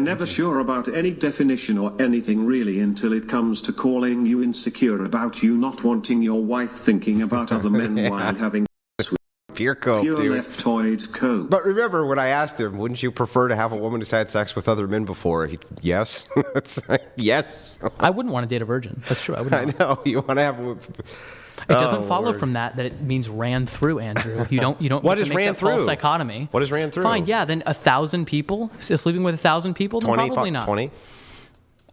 never sure about any definition or anything really until it comes to calling you insecure about you not wanting your wife thinking about other men while having pure cope, pure dude. leftoid cope. But remember when I asked him, wouldn't you prefer to have a woman who's had sex with other men before? Yes. It's like, yes. I wouldn't want to date a virgin. That's true. I would not. I know. You want to have a... It doesn't follow from that it means ran through, Andrew. You don't What need is to make ran that false through? dichotomy. What is ran through? Fine, yeah, then 1,000 people, sleeping with 1,000 people, then probably not. 20?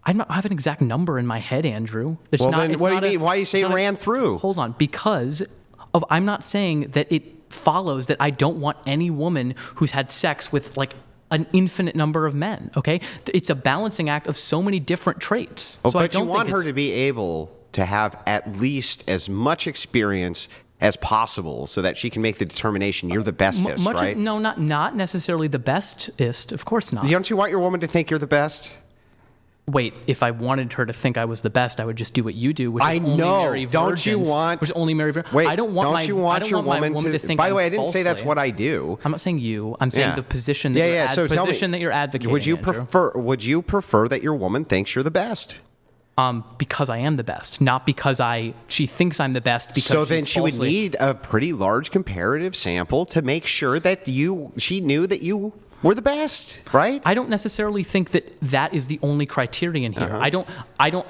I have an exact number in my head, Andrew. Well, then what do you mean? Why you say ran through? Hold on, because I'm not saying that it follows that I don't want any woman who's had sex with like an infinite number of men, okay? It's a balancing act of so many different traits. Oh, so but you want her to be able to have at least as much experience as possible so that she can make the determination you're the bestest, right? No, not necessarily the bestest. Of course not. Don't you want your woman to think you're the best? Wait, if I wanted her to think I was the best, I would just do what you do, which is only marry virgins. Don't you want? Which is only marry virgins. Wait, I don't want don't you want your woman to think. By the way, I'm I didn't say that's falsely. what I do. I'm not saying you. I'm saying the position that that you're advocating. Would you Andrew. prefer that your woman thinks you're the best? Because I am the best, not because she thinks I'm the best. Because so then she would need a pretty large comparative sample to make sure that she knew that you were the best, right? I don't necessarily think that is the only criterion here. Uh-huh.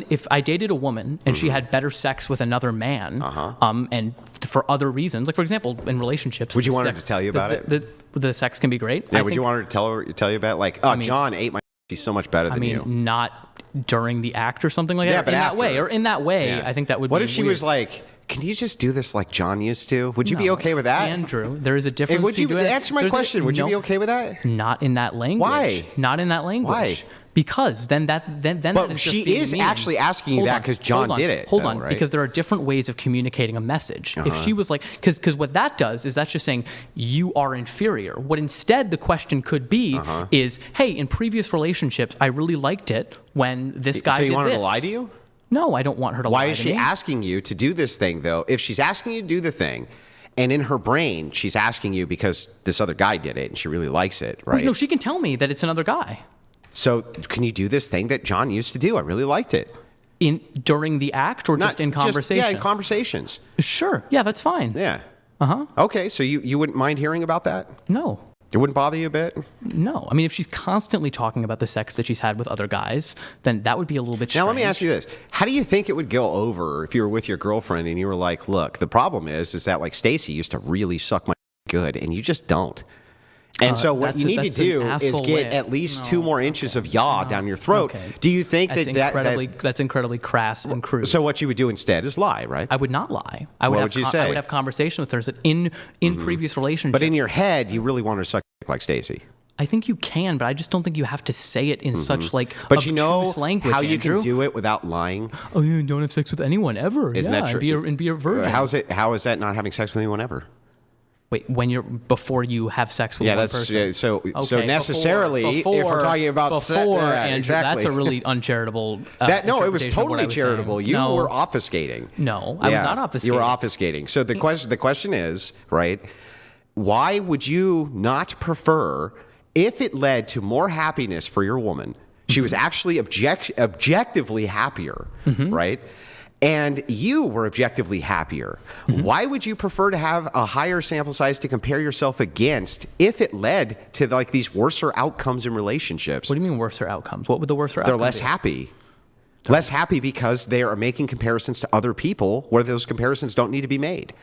If I dated a woman and she had better sex with another man, and for other reasons, like for example, in relationships, would you want her to tell you about it? The sex can be great. Yeah, would you want her to tell you about John ate my he's so much better than you? Not during the act or something like that. Yeah, but in that way, I think that would be What if she weird. was like, can you just do this like John used to? Would you be okay with that? Andrew, there is a difference. Hey, would you answer my question? Would you be okay with that? Not in that language. Why? Not in that language. Why? Because then But that is she just is mean. actually asking you that because John did it. Hold though, on, right? because there are different ways of communicating a message. If she was like, because what that does is that's just saying you are inferior. What instead the question could be is, hey, in previous relationships, I really liked it when this guy did this. So you want her to lie to you? No, I don't want her to lie to me. Why is she asking you to do this thing, though? If she's asking you to do the thing, and in her brain, she's asking you because this other guy did it and she really likes it, right? Wait, no, she can tell me that it's another guy. So can you do this thing that John used to do? I really liked it. During the act or just in conversation? In conversations. Sure. Yeah, that's fine. Yeah. Okay, so you wouldn't mind hearing about that? No. It wouldn't bother you a bit? No. I mean, if she's constantly talking about the sex that she's had with other guys, then that would be a little bit strange. Now, let me ask you this. How do you think it would go over if you were with your girlfriend and you were like, look, the problem is that like Stacy used to really suck my good and you just don't. And so what you need to do is get at least 2 more inches of yaw down your throat. Okay. Do you think that's incredibly crass and crude? So what you would do instead is lie, right? I would not lie. What would you say? I would have conversation with her that in previous relationships. But in your head, you really want her to suck like Stacy. I think you can, but I just don't think you have to say it in such like but you know language, how you Andrew. can do it without lying? Oh, you don't have sex with anyone ever. Isn't that true? And be a virgin. How is that not having sex with anyone ever? Wait, before you have sex with one person. So necessarily, if we're talking about Andrew, exactly. that's a really uncharitable. It was totally charitable. Saying. You were obfuscating. No, I was not obfuscating. You were obfuscating. So the question is, right? Why would you not prefer, if it led to more happiness for your woman, she was actually objectively happier, right? And you were objectively happier. Why would you prefer to have a higher sample size to compare yourself against if it led to like these worser outcomes in relationships? What do you mean worser outcomes? What would the worser outcomes be? They're less happy. Less happy because they are making comparisons to other people where those comparisons don't need to be made.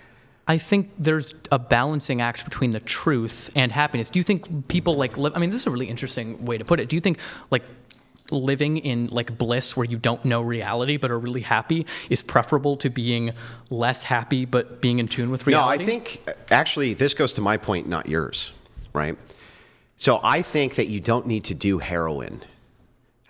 I think there's a balancing act between the truth and happiness. Do you think people like live? I mean, this is a really interesting way to put it. Do you think like living in like bliss where you don't know reality but are really happy is preferable to being less happy but being in tune with reality? No, I think actually this goes to my point, not yours, right? So I think that you don't need to do heroin.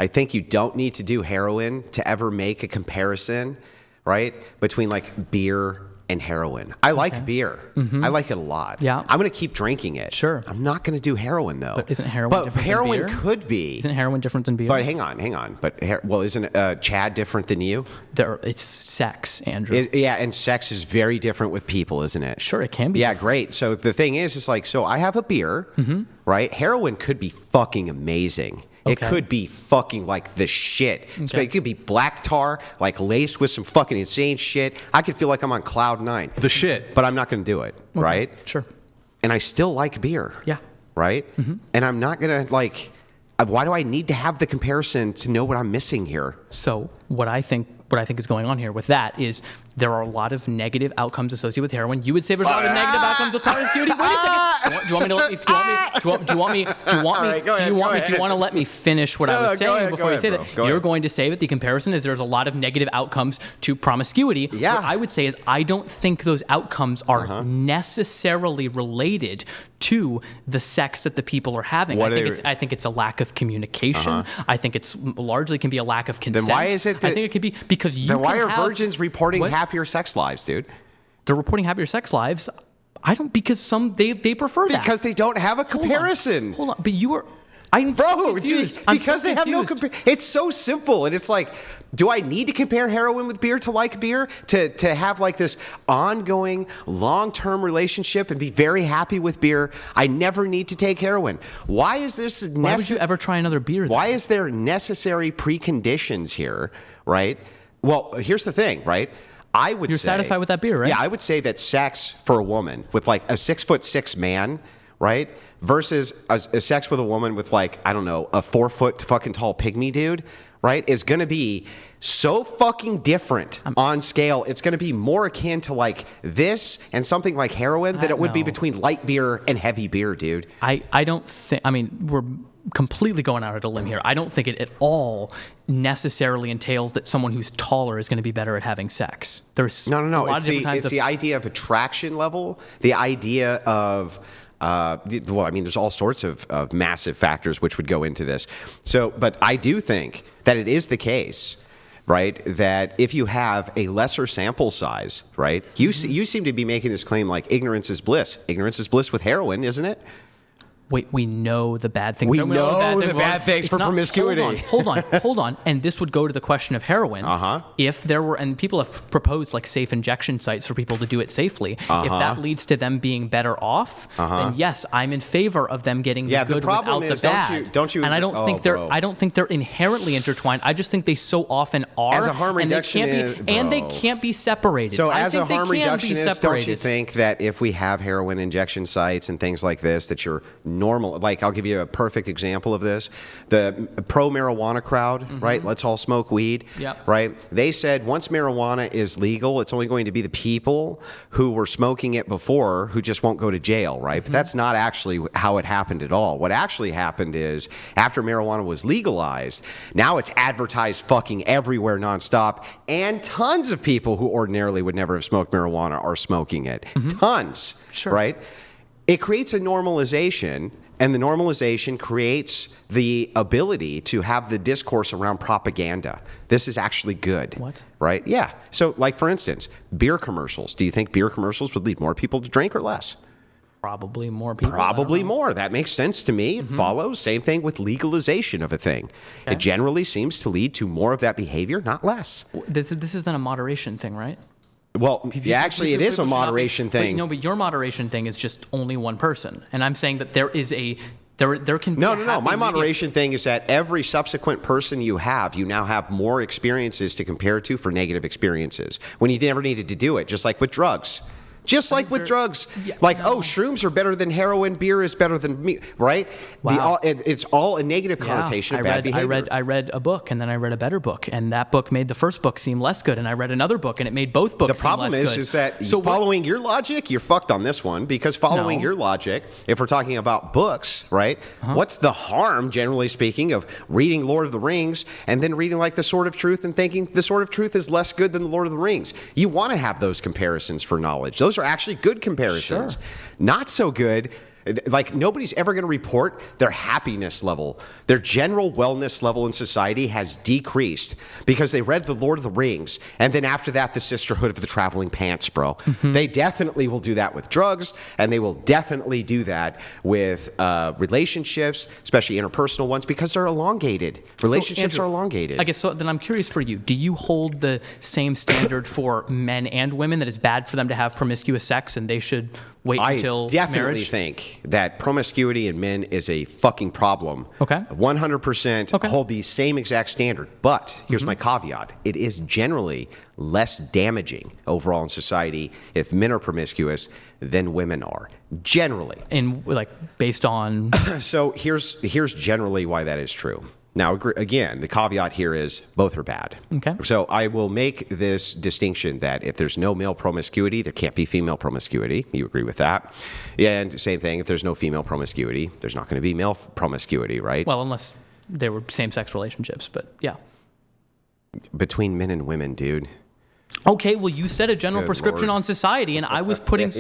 I think you don't need to do heroin to ever make a comparison, right, between like beer and heroin. I like beer. I like it a lot. Yeah. I'm going to keep drinking it. Sure. I'm not going to do heroin though. But isn't heroin different heroin than beer? Could be. Isn't heroin different than beer? But hang on. But isn't Chad different than you? It's sex, Andrew. And sex is very different with people, isn't it? Sure, it can be. Yeah, different. great. So the thing is like, so I have a beer, right? Heroin could be fucking amazing. It could be fucking like the shit. So it could be black tar, like laced with some fucking insane shit. I could feel like I'm on cloud 9. The shit. But I'm not going to do it, right? Sure. And I still like beer. Yeah. Right? And I'm not going to like, why do I need to have the comparison to know what I'm missing here? So what I think is going on here with that is there are a lot of negative outcomes associated with heroin. You would say there's a lot of negative outcomes with promiscuity. Wait a second. Do you want me to let me? Do you want to let me finish what I was saying before you say that? You're going to say that the comparison is there's a lot of negative outcomes to promiscuity. Yeah. What I would say is I don't think those outcomes are necessarily related to the sex that the people are having. I think it's a lack of communication. I think it's largely can be a lack of consent. Then why is it that, I think it could be because you. Then why can are have, virgins reporting happier sex lives, dude? They're reporting happier sex lives. I don't because some they prefer that because they don't have a comparison. Hold on. But you are. I'm so confused. Because they have no comparison. It's so simple, and it's like, do I need to compare heroin with beer to like beer to have like this ongoing long-term relationship and be very happy with beer? I never need to take heroin. Why is this? Why would you ever try another beer? Why is there necessary preconditions here? Right. Well, here's the thing. Right. You're satisfied with that beer, right? Yeah, I would say that sex for a woman with like a 6'6" man, right, versus a sex with a woman with like, I don't know, a 4 foot fucking tall pygmy dude, right, is going to be so fucking different on scale. It's going to be more akin to like this and something like heroin than it would be between light beer and heavy beer, dude. I don't think, I mean, we're completely going out on a limb here. I don't think it at all necessarily entails that someone who's taller is going to be better at having sex. There's no. It's the idea of attraction level, the idea of well, I mean, there's all sorts of massive factors which would go into this. So, but I do think that it is the case, right, that if you have a lesser sample size, right, you seem to be making this claim like ignorance is bliss. Ignorance is bliss with heroin, isn't it? Wait, we know the bad things. We know the bad things for promiscuity. Hold on. And this would go to the question of heroin. If there were, and people have proposed like safe injection sites for people to do it safely. If that leads to them being better off, then yes, I'm in favor of them getting the good without the bad. Don't you? And I don't think they're inherently intertwined. I just think they so often are. As a harm reductionist, and they can't be separated. So as a harm reductionist, don't you think that if we have heroin injection sites and things like this, that you're normal, like I'll give you a perfect example of this. The pro-marijuana crowd, right? Let's all smoke weed, right? They said once marijuana is legal, it's only going to be the people who were smoking it before who just won't go to jail, right? But that's not actually how it happened at all. What actually happened is after marijuana was legalized, now it's advertised fucking everywhere nonstop, and tons of people who ordinarily would never have smoked marijuana are smoking it. Tons, right? It creates a normalization, and the normalization creates the ability to have the discourse around propaganda. This is actually good. What? Right? Yeah. So, like, for instance, beer commercials. Do you think beer commercials would lead more people to drink or less? Probably more people. Probably more. That makes sense to me. It follows. Same thing with legalization of a thing. Okay. It generally seems to lead to more of that behavior, not less. This is then a moderation thing, right? Well, actually, it is a moderation thing. But your moderation thing is just only one person, and I'm saying that there is there can be no. My moderation thing is that every subsequent person you now have more experiences to compare to for negative experiences when you never needed to do it. Just like with drugs. Shrooms are better than heroin, beer is better than me, right? Wow. It's all a negative connotation of bad behavior. I read a book, and then I read a better book, and that book made the first book seem less good, and I read another book, and it made both books seem less good. The problem is that following your logic, you're fucked on this one, because following your logic, if we're talking about books, right, what's the harm, generally speaking, of reading Lord of the Rings and then reading like The Sword of Truth and thinking The Sword of Truth is less good than The Lord of the Rings? You want to have those comparisons for knowledge. Those are actually good comparisons. Sure. Not so good. Like, nobody's ever going to report their happiness level. Their general wellness level in society has decreased because they read The Lord of the Rings, and then after that, The Sisterhood of the Traveling Pants, bro. They definitely will do that with drugs, and they will definitely do that with relationships, especially interpersonal ones, because they're elongated. Relationships are elongated. I guess so. Then I'm curious for you. Do you hold the same standard for men and women, that it's bad for them to have promiscuous sex and they should wait until I definitely marriage? think that promiscuity in men is a fucking problem. Okay. 100% hold the same exact standard. But here's my caveat. It is generally less damaging overall in society if men are promiscuous than women are. Generally. And like based on So here's generally why that is true. Now, again, the caveat here is both are bad. Okay. So I will make this distinction that if there's no male promiscuity, there can't be female promiscuity. You agree with that? And same thing, if there's no female promiscuity, there's not going to be male promiscuity, right? well, unless they were same-sex relationships, but yeah. Between men and women, dude. Okay, well, you said a general Good prescription Lord. on society, and I was putting...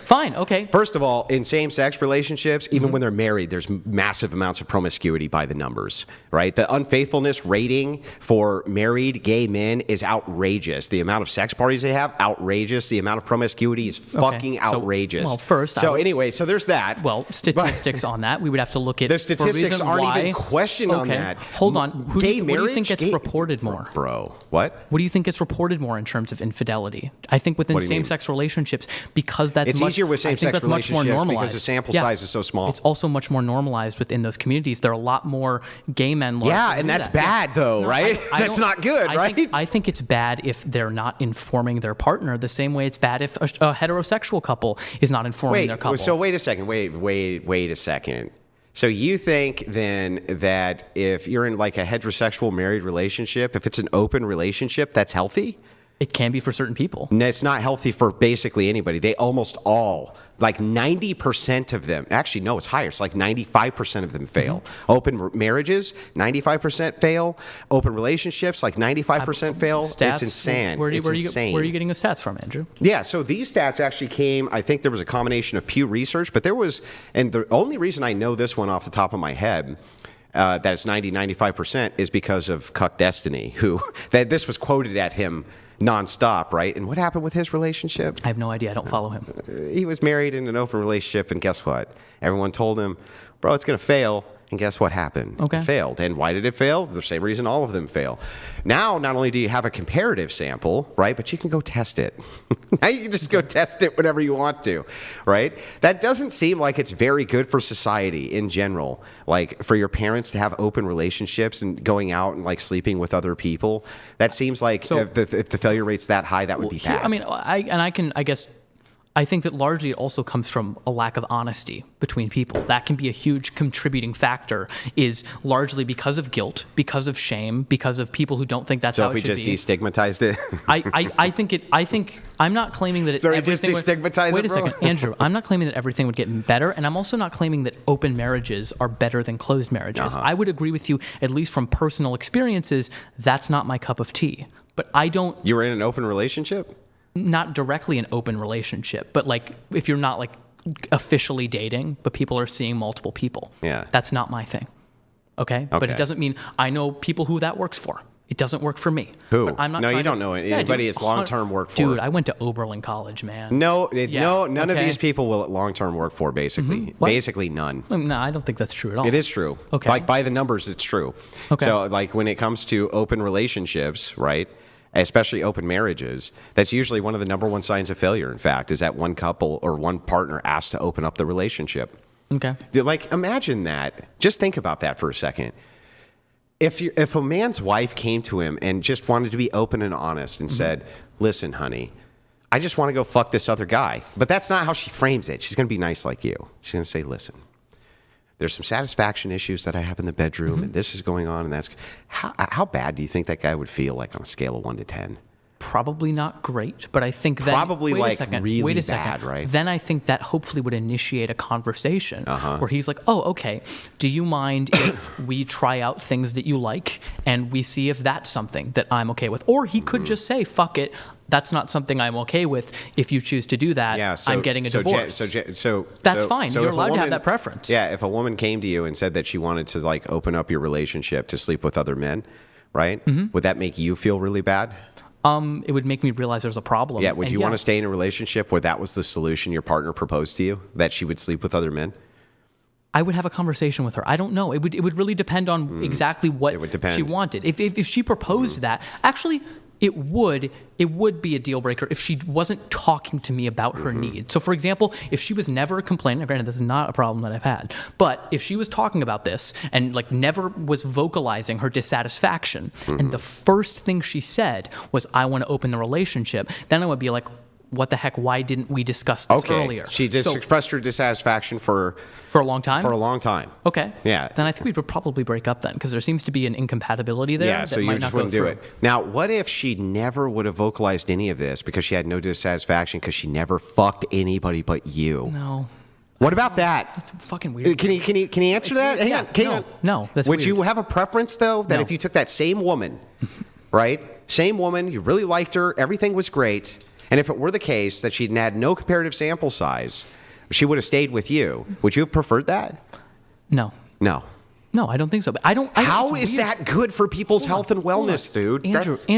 Fine, okay. First of all, in same-sex relationships, even when they're married, there's massive amounts of promiscuity by the numbers, right? The unfaithfulness rating for married gay men is outrageous. The amount of sex parties they have, outrageous. The amount of promiscuity is fucking So, outrageous. well, first, So anyway, so there's that. Well, statistics on that, we would have to look at... The for a statistics reason aren't why. even questioned on Okay, that. hold on. What do you think gets reported more? Bro, what? What do you think gets reported more in terms of infidelity? I think within What do you mean? same-sex relationships, because that's It's easier with I think same-sex that's much more relationships because normalized. the sample Yeah. size is so small. It's also much more normalized within those communities. There are a lot more gay men. Yeah, and that's bad though, right? That's don't- not good, right? I think it's bad if they're not informing their partner the same way it's bad if a heterosexual couple is not informing their couple. So wait a second. Wait a second. So you think then that if you're in like a heterosexual married relationship, if it's an open relationship, that's healthy? It can be for certain people. No, it's not healthy for basically anybody. They almost all, like 90% of them, actually, no, it's higher. It's like 95% of them fail. Open marriages, 95% fail. Open relationships, like 95% fail. Stats, It's insane. Where are It's insane. you getting the stats from, Andrew? Yeah, so these stats actually came, I think there was a combination of Pew Research, but there was, and the only reason I know this one off the top of my head, that it's 95% is because of Cuck Destiny, who, that this was quoted at him nonstop, right? And what happened with his relationship? I have no idea. I don't follow him. He was married in an open relationship, and guess what? Everyone told him, bro, it's going to fail. And guess what happened? Okay. It failed. And why did it fail? The same reason all of them fail. Now, not only do you have a comparative sample, right, but you can go test it. Now you can just go test it whenever you want to, right? That doesn't seem like it's very good for society in general. Like for your parents to have open relationships and going out and like sleeping with other people. That seems like So- if the failure rate's that high, that would be Here- bad. I mean, I think that largely it also comes from a lack of honesty between people. That can be a huge contributing factor, is largely because of guilt, because of shame, because of people who don't think that's so how if we it should just be. destigmatized it. I think I'm not claiming that So we just everything would- destigmatize Wait it, a bro? second, Andrew. I'm not claiming that everything would get better, and I'm also not claiming that open marriages are better than closed marriages. I would agree with you, at least from personal experiences, that's not my cup of tea. But I don't, You were in an open relationship? not directly an open relationship, but like if you're not like officially dating, but people are seeing multiple people. Yeah. That's not my thing. Okay? But Okay. it doesn't mean I know people who that works for. It doesn't work for me. Who? But I'm not No, you trying don't to, know anybody it's long-term work for. Dude, I went to Oberlin College, man. No, Yeah, none of okay. these people will long-term work for, basically. What? Basically none. No, I don't think that's true at all. It is true. Okay. Like by the numbers, it's true. Okay. So like when it comes to open relationships, right? Especially open marriages, that's usually one of the number one signs of failure, in fact, is that one couple or one partner asked to open up the relationship. Okay. Dude, like imagine that. Just think about that for a second. If a man's wife came to him and just wanted to be open and honest and said, listen, honey, I just want to go fuck this other guy. But that's not how she frames it. She's going to be nice like you. She's going to say, listen, there's some satisfaction issues that I have in the bedroom and this is going on. And that's how bad do you think that guy would feel like on a scale of 1 to 10? Probably not great, but I think that Probably, like, really wait a second. bad, right? Then I think that hopefully would initiate a conversation where he's like, "Oh, okay. Do you mind if we try out things that you like and we see if that's something that I'm okay with?" Or he could just say, "Fuck it. That's not something I'm okay with. If you choose to do that, Yeah, so, I'm getting a so, divorce." so That's fine. You're if a allowed to have woman- that preference. Yeah, if a woman came to you and said that she wanted to like open up your relationship to sleep with other men, right? Would that make you feel really bad? It would make me realize there's a problem. Yeah, would And you want to stay in a relationship where that was the solution your partner proposed to you, that she would sleep with other men? I would have a conversation with her. I don't know. It would really depend on exactly what It would depend. she wanted. If she proposed that, actually, it would be a deal breaker if she wasn't talking to me about her needs. So, for example, if she was never complaining, granted, this is not a problem that I've had, but if she was talking about this and like never was vocalizing her dissatisfaction, and the first thing she said was, "I want to open the relationship," then I would be like, what the heck? Why didn't we discuss this earlier? She just expressed her dissatisfaction for a long time? For a long time. Okay. Yeah. Then I think we would probably break up then, because there seems to be an incompatibility there. Yeah, so you just wouldn't do it. Now, what if she never would have vocalized any of this because she had no dissatisfaction because she never fucked anybody but you? No. What about that? That's fucking weird. Can you answer that? Hang on. No, that's Would weird. you have a preference, though, that No. if you took that same woman, right? Same woman, you really liked her, everything was great, and if it were the case that she'd had no comparative sample size, she would have stayed with you. Would you have preferred that? No. No. No, I don't think so. But How is that good for people's health and wellness, dude? Andrew,